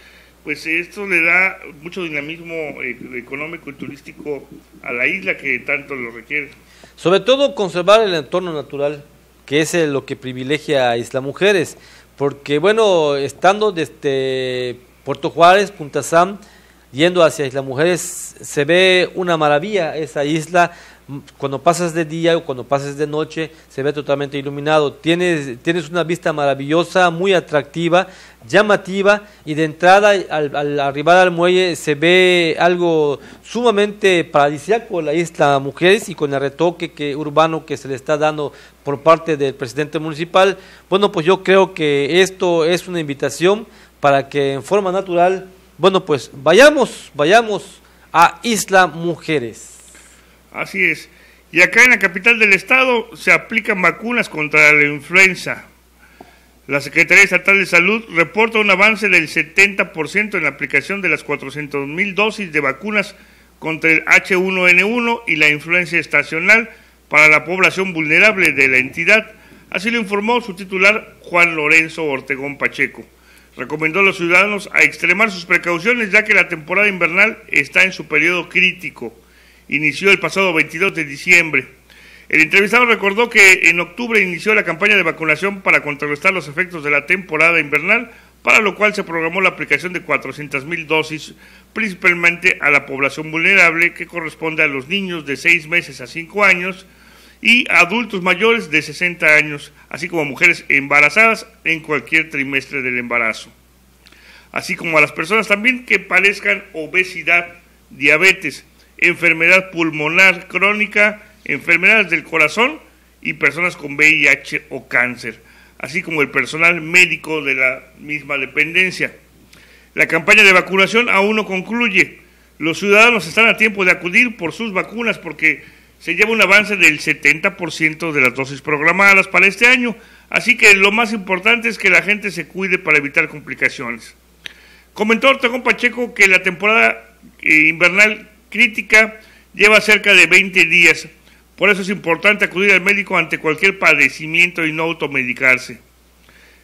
pues esto le da mucho dinamismo económico y turístico a la isla que tanto lo requiere. Sobre todo conservar el entorno natural, que es lo que privilegia a Isla Mujeres, porque bueno, estando desde Puerto Juárez, Punta Sam, yendo hacia Isla Mujeres, se ve una maravilla esa isla. Cuando pasas de día o cuando pasas de noche, se ve totalmente iluminado. Tienes una vista maravillosa, muy atractiva, llamativa, y de entrada, al arribar al muelle, se ve algo sumamente paradisíaco, la Isla Mujeres, y con el retoque urbano que se le está dando por parte del presidente municipal. Bueno, pues yo creo que esto es una invitación para que en forma natural, bueno, pues vayamos a Isla Mujeres. Así es. Y acá en la capital del estado se aplican vacunas contra la influenza. La Secretaría Estatal de Salud reporta un avance del 70% en la aplicación de las 400,000 dosis de vacunas contra el H1N1 y la influenza estacional para la población vulnerable de la entidad. Así lo informó su titular, Juan Lorenzo Ortegón Pacheco. Recomendó a los ciudadanos a extremar sus precauciones, ya que la temporada invernal está en su periodo crítico. Inició el pasado 22 de diciembre. El entrevistado recordó que en octubre inició la campaña de vacunación para contrarrestar los efectos de la temporada invernal, para lo cual se programó la aplicación de 400,000 dosis, principalmente a la población vulnerable, que corresponde a los niños de 6 meses a 5 años y adultos mayores de 60 años, así como mujeres embarazadas en cualquier trimestre del embarazo, así como a las personas también que padezcan obesidad, diabetes, enfermedad pulmonar crónica, enfermedades del corazón y personas con VIH o cáncer, así como el personal médico de la misma dependencia. La campaña de vacunación aún no concluye. Los ciudadanos están a tiempo de acudir por sus vacunas porque se lleva un avance del 70% de las dosis programadas para este año, así que lo más importante es que la gente se cuide para evitar complicaciones. Comentó Ortegón Pacheco que la temporada invernal crítica lleva cerca de 20 días, por eso es importante acudir al médico ante cualquier padecimiento y no automedicarse.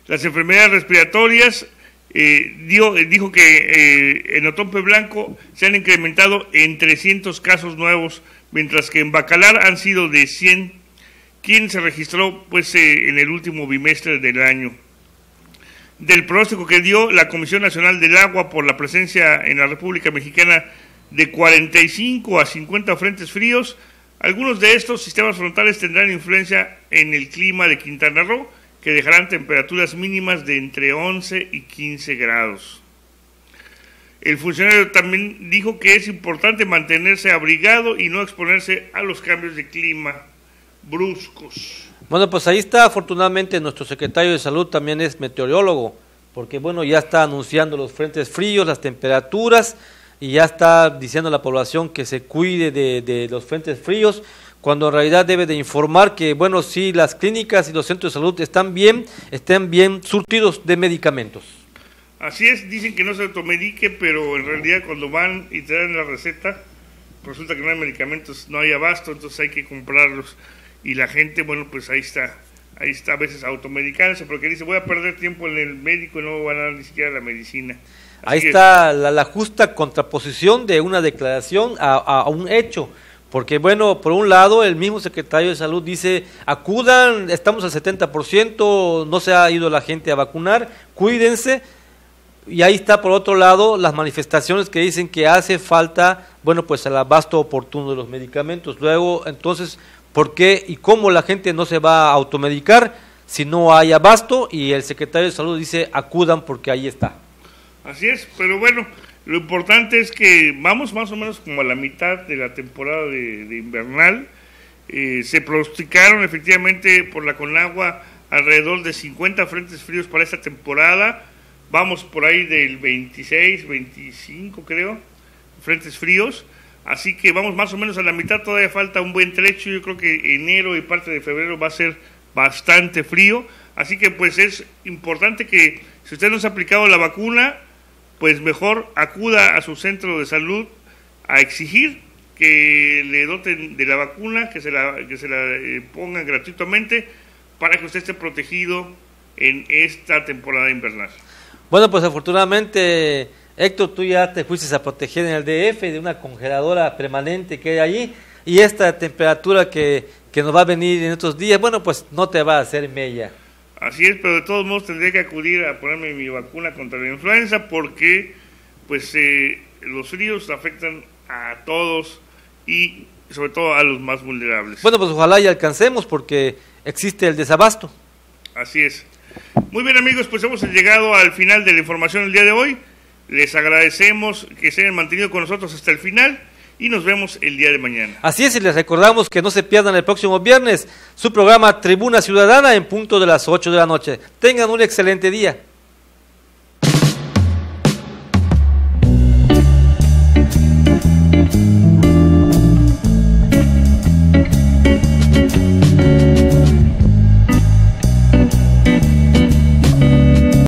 Las enfermedades respiratorias, dijo que en Otompe Blanco se han incrementado en 300 casos nuevos, mientras que en Bacalar han sido de 100, quien se registró pues en el último bimestre del año. Del pronóstico que dio la Comisión Nacional del Agua por la presencia en la República Mexicana de 45 a 50 frentes fríos, algunos de estos sistemas frontales tendrán influencia en el clima de Quintana Roo, que dejarán temperaturas mínimas de entre 11 y 15 grados. El funcionario también dijo que es importante mantenerse abrigado y no exponerse a los cambios de clima bruscos. Bueno, pues ahí está, afortunadamente nuestro secretario de Salud también es meteorólogo, porque bueno, ya está anunciando los frentes fríos, las temperaturas, y ya está diciendo a la población que se cuide de los frentes fríos, cuando en realidad debe de informar que, bueno, sí, las clínicas y los centros de salud estén bien surtidos de medicamentos. Así es, dicen que no se automedique, pero en realidad cuando van y te dan la receta, resulta que no hay medicamentos, no hay abasto, entonces hay que comprarlos. Y la gente, bueno, pues ahí está a veces automedicándose, porque dice, voy a perder tiempo en el médico y no van a dar ni siquiera la medicina. Ahí está la justa contraposición de una declaración a un hecho, porque bueno, por un lado el mismo secretario de Salud dice, acudan, estamos al 70%, no se ha ido la gente a vacunar, cuídense, y ahí está por otro lado las manifestaciones que dicen que hace falta, bueno, pues el abasto oportuno de los medicamentos. Luego, entonces, ¿por qué y cómo la gente no se va a automedicar si no hay abasto? Y el secretario de Salud dice, acudan porque ahí está. Así es, pero bueno, lo importante es que vamos más o menos como a la mitad de la temporada de invernal. Se pronosticaron efectivamente por la Conagua alrededor de 50 frentes fríos para esta temporada. Vamos por ahí del 26, 25 creo, frentes fríos, así que vamos más o menos a la mitad, todavía falta un buen trecho. Yo creo que enero y parte de febrero va a ser bastante frío, así que pues es importante que si usted no se ha aplicado la vacuna, pues mejor acuda a su centro de salud a exigir que le doten de la vacuna, que se la pongan gratuitamente para que usted esté protegido en esta temporada invernal. Bueno, pues afortunadamente, Héctor, tú ya te fuiste a proteger en el DF de una congeladora permanente que hay allí, y esta temperatura que nos va a venir en estos días, bueno, pues no te va a hacer mella. Así es, pero de todos modos tendré que acudir a ponerme mi vacuna contra la influenza porque pues los fríos afectan a todos y sobre todo a los más vulnerables. Bueno, pues ojalá y alcancemos porque existe el desabasto. Así es. Muy bien, amigos, pues hemos llegado al final de la información el día de hoy. Les agradecemos que se hayan mantenido con nosotros hasta el final y nos vemos el día de mañana. Así es, y les recordamos que no se pierdan el próximo viernes su programa Tribuna Ciudadana en punto de las 8 de la noche. Tengan un excelente día.